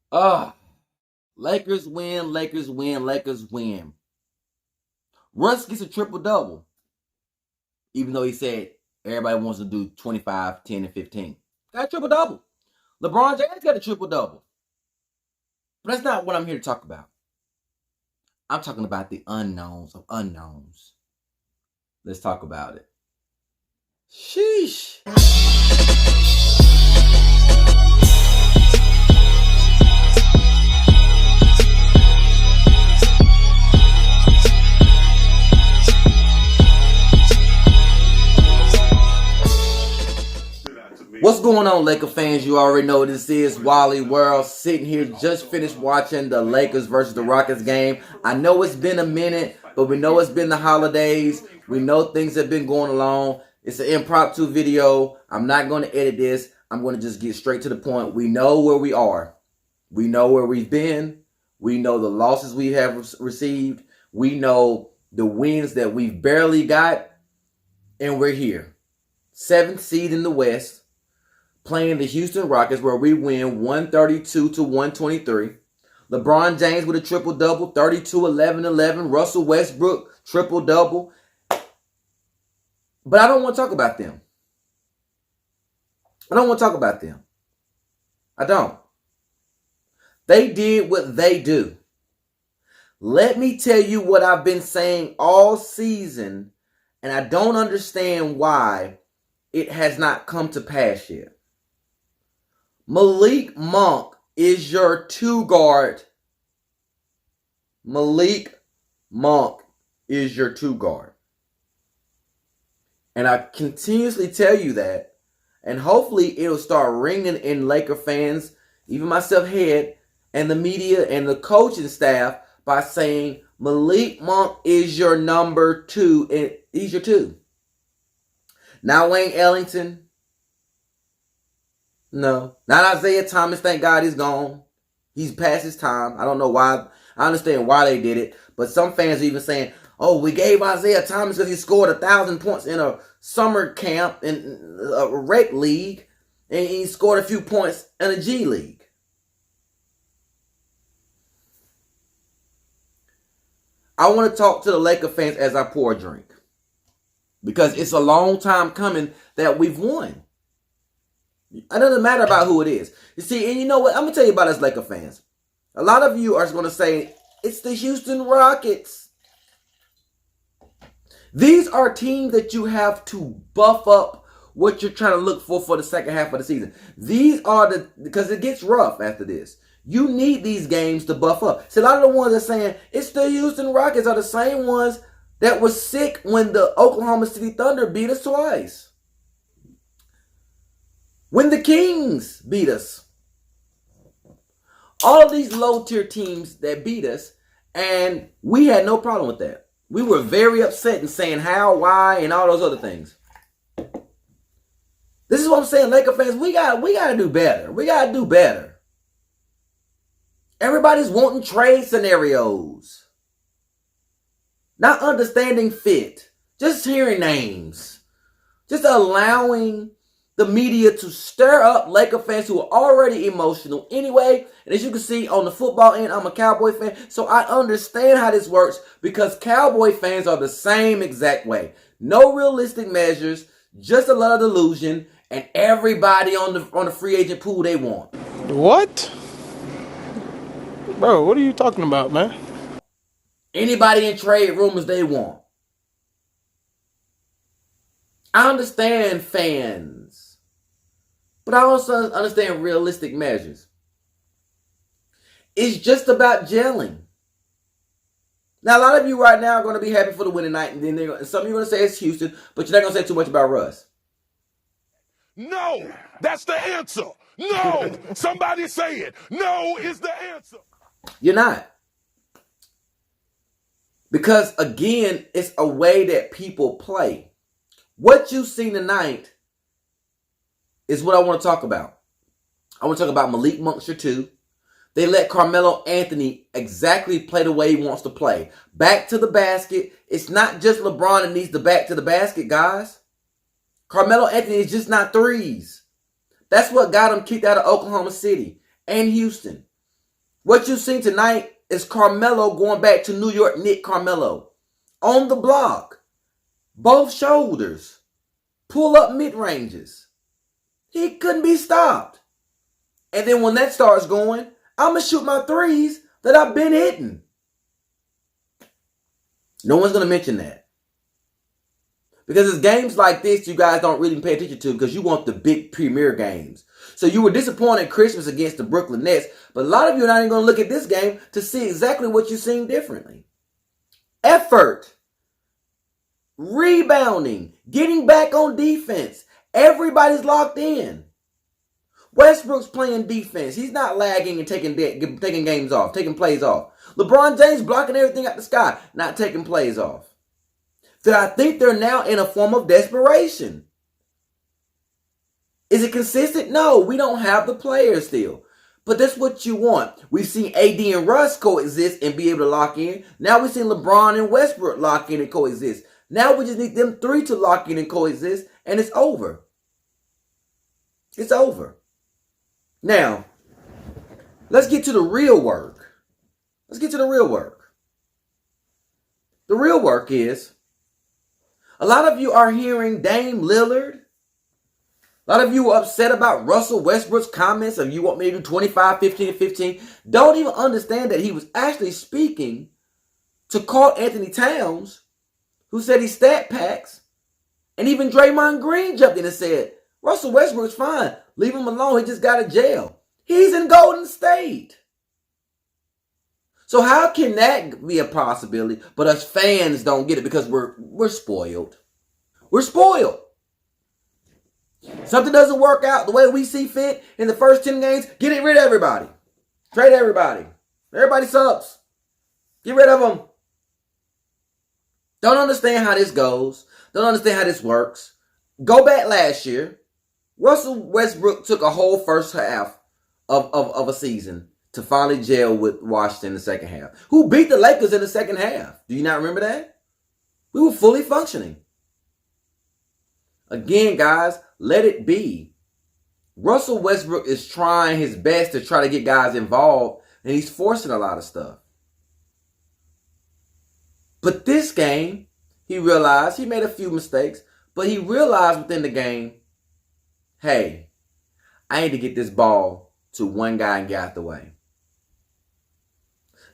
Ah, Lakers win, Lakers win, Lakers win. Russ gets a triple double, even though he said everybody wants to do 25, 10, and 15. Got a triple double. LeBron James got a triple double. But that's not what I'm here to talk about. I'm talking about the unknowns of unknowns. Let's talk about it. Sheesh. What's going on, Laker fans? You already know this is Wally World, sitting here just finished watching the Lakers versus the Rockets game. I know it's been a minute, but we know it's been the holidays. We know things have been going along. It's an impromptu video. I'm not going to edit this. I'm going to just get straight to the point. We know where we are. We know where we've been. We know the losses we have received. We know the wins that we've barely got. And we're here. 7th seed in the West, playing the Houston Rockets, where we win 132 to 123. LeBron James with a triple-double, 32, 11, 11. Russell Westbrook, triple-double. But I don't want to talk about them. I don't. They did what they do. Let me tell you what I've been saying all season, and I don't understand why it has not come to pass yet. Malik Monk is your 2-guard. Malik Monk is your 2-guard. And I continuously tell you that. And hopefully it'll start ringing in Laker fans, even myself head, and the media and the coaching staff by saying Malik Monk is your number 2. And he's your 2. Now Wayne Ellington. No. Not Isaiah Thomas. Thank God he's gone. He's past his time. I don't know why. I understand why they did it. But some fans are even saying, oh, we gave Isaiah Thomas because he scored 1,000 points in a summer camp in a rec league. And he scored a few points in a G League. I want to talk to the Laker fans as I pour a drink. Because it's a long time coming that we've won. It doesn't matter about who it is. You see, and you know what? I'm going to tell you about us Laker fans. A lot of you are going to say, it's the Houston Rockets. These are teams that you have to buff up what you're trying to look for the second half of the season. These are because it gets rough after this. You need these games to buff up. See, a lot of the ones that are saying, it's the Houston Rockets are the same ones that was sick when the Oklahoma City Thunder beat us twice. When the Kings beat us. All of these low-tier teams that beat us, and we had no problem with that. We were very upset and saying how, why, and all those other things. This is what I'm saying, Laker fans. We gotta do better. We gotta do better. Everybody's wanting trade scenarios. Not understanding fit. Just hearing names. Just allowing the media to stir up Laker fans who are already emotional anyway. And as you can see on the football end, I'm a Cowboy fan. So I understand how this works because Cowboy fans are the same exact way. No realistic measures, just a lot of delusion, and everybody on the free agent pool they want. What? Bro, what are you talking about, man? Anybody in trade rumors they want. I understand fans, but I also understand realistic measures. It's just about gelling. Now, a lot of you right now are going to be happy for the winning night, and then some of you are going to say it's Houston, but you're not going to say too much about Russ. No, that's the answer. No, somebody say it. No is the answer. You're not. Because, again, it's a way that people play. What you've seen tonight is what I want to talk about. I want to talk about Malik Monk, your 2. They let Carmelo Anthony exactly play the way he wants to play. Back to the basket. It's not just LeBron that needs the back to the basket, guys. Carmelo Anthony is just not threes. That's what got him kicked out of Oklahoma City and Houston. What you've seen tonight is Carmelo going back to New York Knicks Carmelo. On the block. Both shoulders. Pull up mid-ranges. He couldn't be stopped. And then when that starts going, I'm going to shoot my threes that I've been hitting. No one's going to mention that. Because it's games like this you guys don't really pay attention to because you want the big premier games. So you were disappointed at Christmas against the Brooklyn Nets, but a lot of you are not even going to look at this game to see exactly what you've seen differently. Effort, rebounding, getting back on defense. Everybody's locked in. Westbrook's playing defense. He's not lagging and taking games off, taking plays off. LeBron James blocking everything out the sky, not taking plays off. I think they're now in a form of desperation. Is it consistent? No, we don't have the players still. But that's what you want. We've seen AD and Russ coexist and be able to lock in. Now we've seen LeBron and Westbrook lock in and coexist. Now we just need them three to lock in and coexist, and it's over. It's over. Now, let's get to the real work. Let's get to the real work. The real work is, a lot of you are hearing Dame Lillard. A lot of you are upset about Russell Westbrook's comments of you want me to do 25, 15, and 15. Don't even understand that he was actually speaking to Karl Anthony Towns, who said he stat packs. And even Draymond Green jumped in and said, Russell Westbrook's fine. Leave him alone. He just got out of jail. He's in Golden State. So how can that be a possibility? But us fans don't get it because we're spoiled. We're spoiled. Something doesn't work out the way we see fit in the first 10 games, get rid of everybody. Trade everybody. Everybody sucks. Get rid of them. Don't understand how this goes. Don't understand how this works. Go back last year. Russell Westbrook took a whole first half of a season to finally gel with Washington in the second half. Who beat the Lakers in the second half? Do you not remember that? We were fully functioning. Again, guys, let it be. Russell Westbrook is trying his best to try to get guys involved, and he's forcing a lot of stuff. But this game, he realized he made a few mistakes, but he realized within the game, hey, I need to get this ball to one guy and get out the way.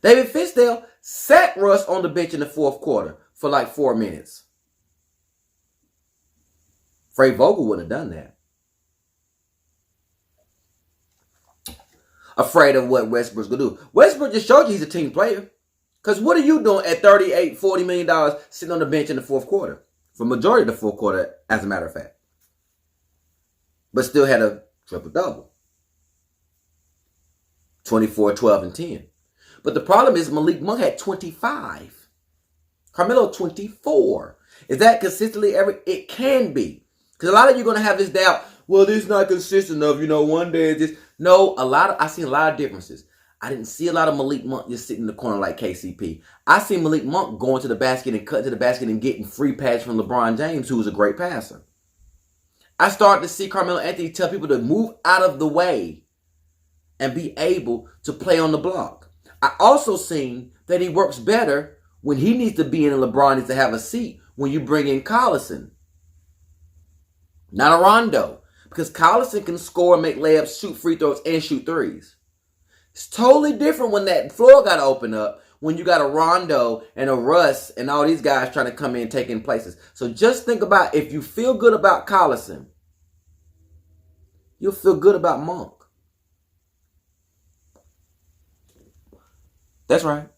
David Fizdale sat Russ on the bench in the fourth quarter for like 4 minutes. Frank Vogel wouldn't have done that. Afraid of what Westbrook's going to do. Westbrook just showed you he's a team player. Because what are you doing at $38, $40 million sitting on the bench in the fourth quarter? For majority of the fourth quarter, as a matter of fact. But still had a triple-double. 24, 12, and 10. But the problem is Malik Monk had 25. Carmelo 24. Is that consistently every? It can be. Because a lot of you are going to have this doubt. Well, this is not consistent enough. One day it's just. No, I see a lot of differences. I didn't see a lot of Malik Monk just sitting in the corner like KCP. I see Malik Monk going to the basket and cutting to the basket and getting free pass from LeBron James, who is a great passer. I started to see Carmelo Anthony tell people to move out of the way and be able to play on the block. I also seen that he works better when he needs to be in and LeBron needs to have a seat when you bring in Collison. Not a Rondo. Because Collison can score, make layups, shoot free throws, and shoot threes. It's totally different when that floor got to open up, when you got a Rondo and a Russ and all these guys trying to come in taking places. So just think about if you feel good about Collison, you'll feel good about Monk. That's right.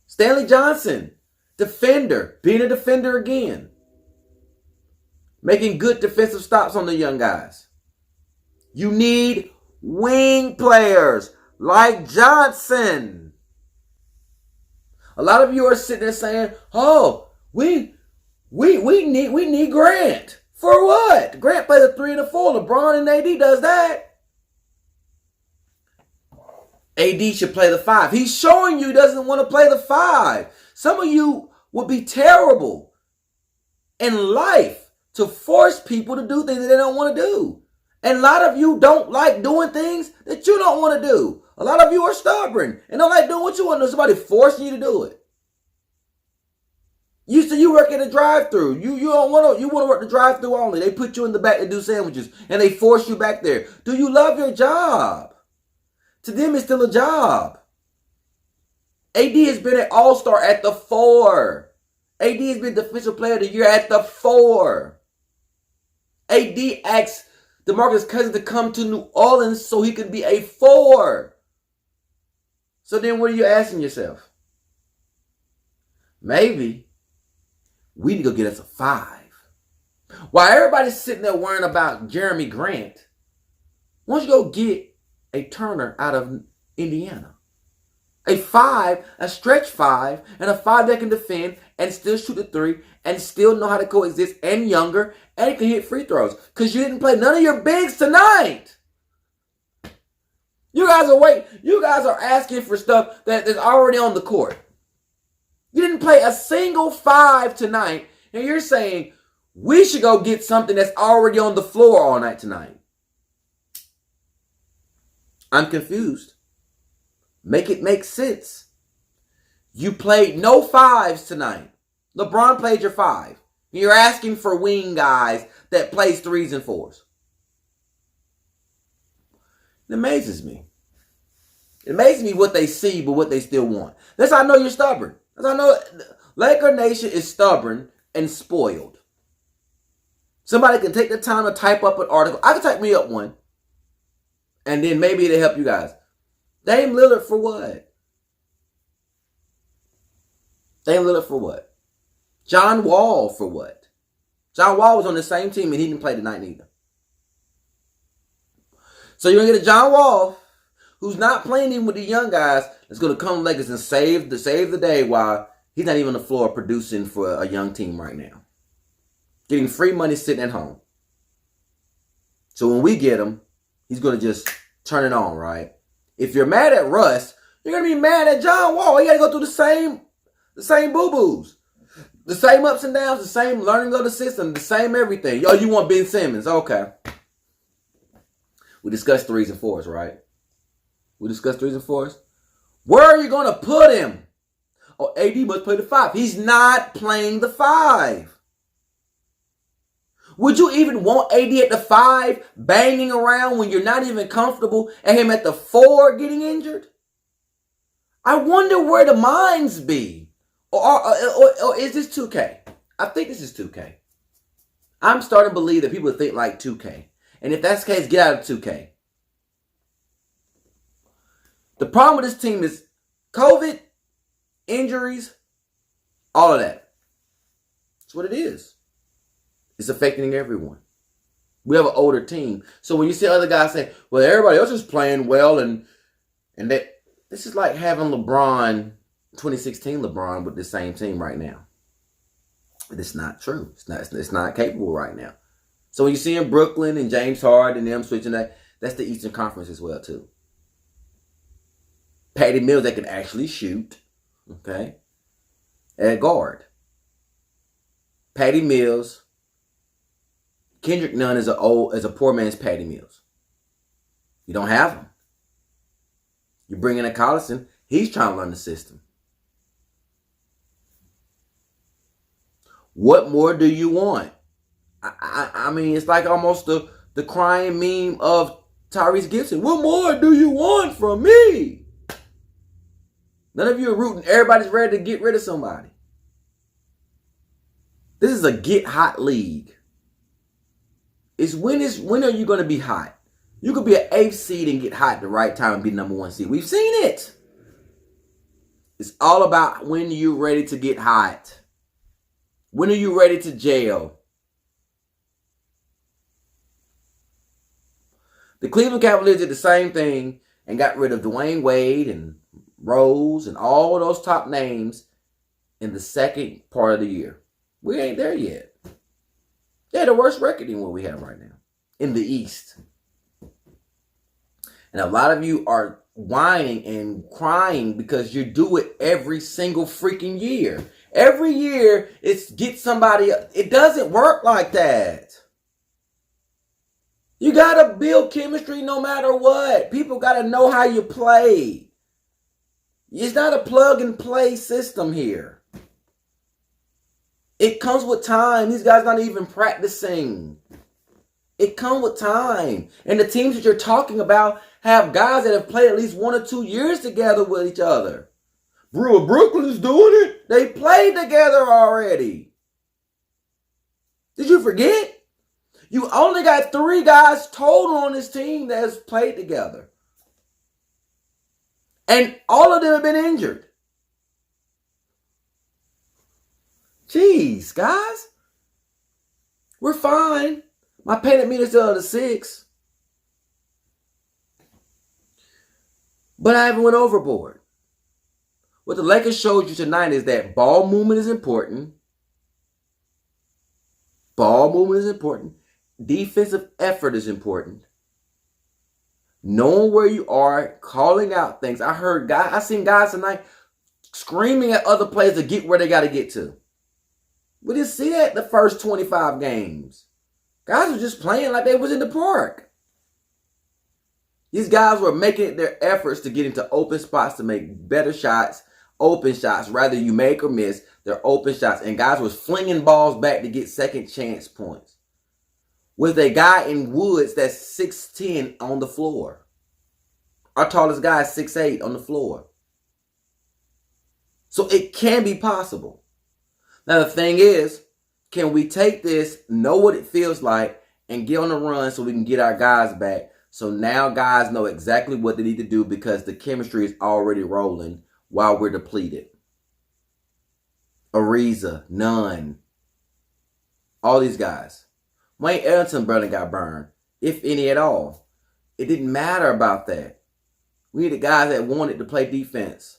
Stanley Johnson, defender, being a defender again. Making good defensive stops on the young guys. You need wing players like Johnson. A lot of you are sitting there saying, "Oh, we need Grant." For what? Grant plays a 3 and a 4. LeBron and AD does that. AD should play the 5. He's showing you he doesn't want to play the 5. Some of you would be terrible in life to force people to do things that they don't want to do. And a lot of you don't like doing things that you don't want to do. A lot of you are stubborn and don't like doing what you want to do. Somebody forcing you to do it. You work at a drive-through. You want to work the drive-through only. They put you in the back to do sandwiches and they force you back there. Do you love your job? To them, it's still a job. AD has been an all-star at the 4. AD has been defensive player of the year at the 4. AD asked DeMarcus Cousins to come to New Orleans so he could be a 4. So then what are you asking yourself? Maybe we need to go get us a 5. While everybody's sitting there worrying about Jeremy Grant, why don't you go get a Turner out of Indiana? A 5, a stretch 5, and a 5 that can defend and still shoot the 3 and still know how to coexist and younger and can hit free throws. Because you didn't play none of your bigs tonight. You guys are asking for stuff that is already on the court. You didn't play a single 5 tonight, and you're saying we should go get something that's already on the floor all night tonight. I'm confused. Make it make sense. You played no 5s tonight. LeBron played your 5. You're asking for wing guys that plays 3s and 4s. It amazes me. It amazes me what they see, but what they still want. That's how I know you're stubborn. That's how I know Laker Nation is stubborn and spoiled. Somebody can take the time to type up an article. I can type me up one. And then maybe it'll help you guys. Dame Lillard for what? Dame Lillard for what? John Wall for what? John Wall was on the same team and he didn't play tonight either. So you're going to get a John Wall who's not playing even with the young guys that's going to come to Lakers and save the day while he's not even on the floor producing for a young team right now. Getting free money sitting at home. So when we get him, he's going to just turn it on, right? If you're mad at Russ, you're going to be mad at John Wall. You got to go through the same boo-boos. The same ups and downs, the same learning of the system, the same everything. Yo, you want Ben Simmons. Okay. We discussed 3s and 4s, right? We discussed 3s and 4s. Where are you going to put him? Oh, AD must play the 5. He's not playing the 5. Would you even want AD at the 5 banging around when you're not even comfortable and him at the 4 getting injured? I wonder where the minds be. Or is this 2K? I think this is 2K. I'm starting to believe that people think like 2K. And if that's the case, get out of 2K. The problem with this team is COVID, injuries, all of that. That's what it is. It's affecting everyone. We have an older team. So when you see other guys say, well, everybody else is playing well, and that this is like having LeBron, 2016 LeBron with the same team right now. But it's not true. It's not capable right now. So when you see in Brooklyn and James Harden and them switching that's the Eastern Conference as well too. Patty Mills that can actually shoot, okay, at guard. Patty Mills. Kendrick Nunn is a poor man's Patty Mills. You don't have him. You bring in a Collison, he's trying to learn the system. What more do you want? I mean, it's like almost the crying meme of Tyrese Gibson. What more do you want from me? None of you are rooting. Everybody's ready to get rid of somebody. This is a get hot league. When are you going to be hot? You could be an 8th seed and get hot at the right time and be number 1 seed. We've seen it. It's all about when you're ready to get hot. When are you ready to jail? The Cleveland Cavaliers did the same thing and got rid of Dwayne Wade and Rose and all those top names in the second part of the year. We ain't there yet. They had a worse record than what we have right now in the East. And a lot of you are whining and crying because you do it every single freaking year. Every year, it's get somebody. It doesn't work like that. You got to build chemistry no matter what. People got to know how you play. It's not a plug and play system here. It comes with time. These guys not even practicing. It comes with time. And the teams that you're talking about have guys that have played at least 1 or 2 years together with each other. Brooklyn's doing it. They played together already. Did you forget? You only got 3 guys total on this team that has played together. And all of them have been injured. Jeez, guys. We're fine. My panic meter's still at a 6. But I haven't went overboard. What the Lakers showed you tonight is that ball movement is important. Ball movement is important. Defensive effort is important. Knowing where you are, calling out things. I seen guys tonight screaming at other players to get where they got to get to. We didn't see that the first 25 games. Guys were just playing like they was in the park. These guys were making their efforts to get into open spots to make better shots, open shots. Rather you make or miss, they're open shots. And guys was flinging balls back to get second chance points. With a guy in Woods that's 6'10" on the floor. Our tallest guy is 6'8" on the floor. So it can be possible. Now the thing is, can we take this, know what it feels like, and get on the run so we can get our guys back? So now guys know exactly what they need to do because the chemistry is already rolling while we're depleted. Ariza, Nunn, all these guys. Wayne Ellington brother got burned, if any at all. It didn't matter about that. We needed guys that wanted to play defense.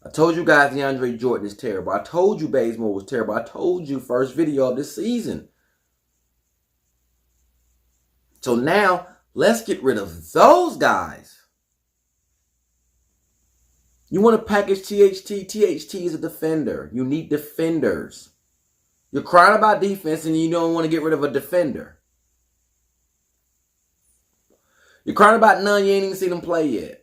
I told you guys DeAndre Jordan is terrible. I told you Bazemore was terrible. I told you first video of this season. So now, let's get rid of those guys. You want to package THT. THT is a defender. You need defenders. You're crying about defense and you don't want to get rid of a defender. You're crying about none. You ain't even seen them play yet.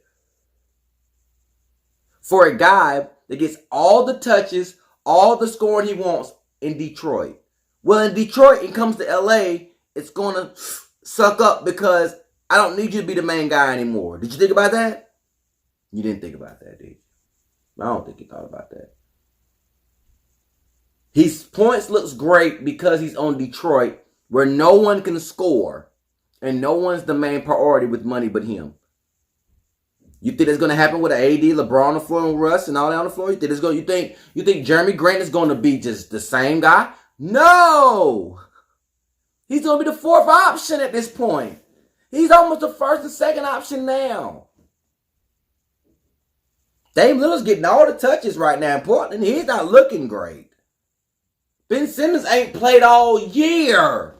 For a guy that gets all the touches, all the scoring he wants in Detroit. Well, in Detroit, it comes to LA, it's going to suck up because I don't need you to be the main guy anymore. Did you think about that? You didn't think about that, did you? I don't think you thought about that. His points looks great because he's on Detroit where no one can score and no one's the main priority with money but him. You think it's going to happen with an AD, LeBron on the floor, and Russ, and all that on the floor? You think Jeremy Grant is going to be just the same guy? No! He's going to be the 4th option at this point. He's almost the 1st and 2nd option now. Dame Lillard's getting all the touches right now in Portland. He's not looking great. Ben Simmons ain't played all year.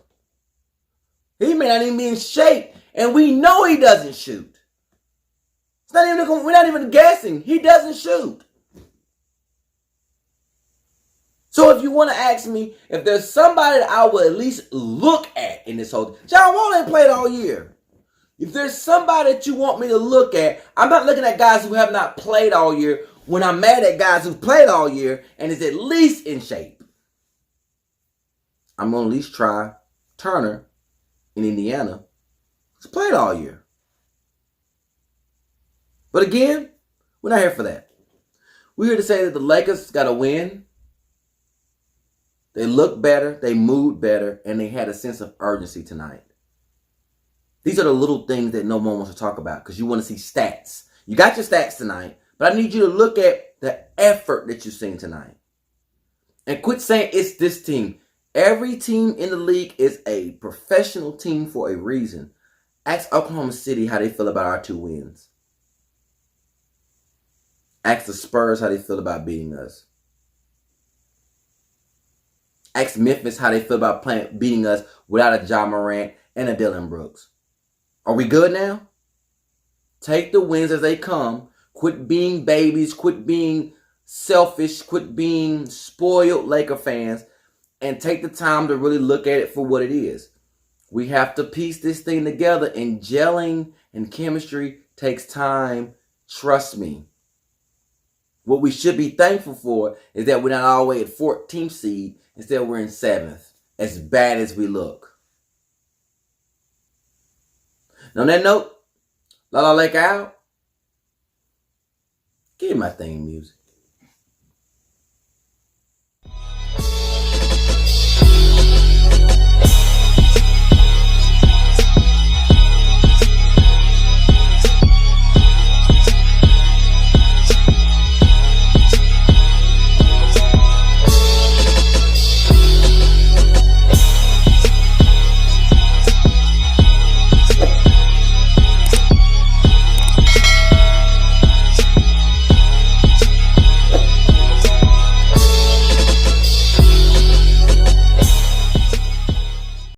He may not even be in shape, and we know he doesn't shoot. We're not even guessing. He doesn't shoot. So if you want to ask me if there's somebody that I will at least look at in this whole... John Wall ain't played all year. If there's somebody that you want me to look at, I'm not looking at guys who have not played all year when I'm mad at guys who've played all year and is at least in shape. I'm going to at least try Turner in Indiana, who's played all year. But again, we're not here for that. We're here to say that the Lakers got to win. They look better, they moved better, and they had a sense of urgency tonight. These are the little things that no one wants to talk about because you want to see stats. You got your stats tonight, but I need you to look at the effort that you've seen tonight. And quit saying it's this team. Every team in the league is a professional team for a reason. Ask Oklahoma City how they feel about our 2 wins. Ask the Spurs how they feel about beating us. Ask Memphis how they feel about beating us without a Ja Morant and a Dillon Brooks. Are we good now? Take the wins as they come. Quit being babies. Quit being selfish. Quit being spoiled Laker fans. And take the time to really look at it for what it is. We have to piece this thing together, and gelling and chemistry takes time. Trust me. What we should be thankful for is that we're not all the way at 14th seed. Instead, we're in 7th. As bad as we look. And on that note, La La Lake out. Give me my theme music.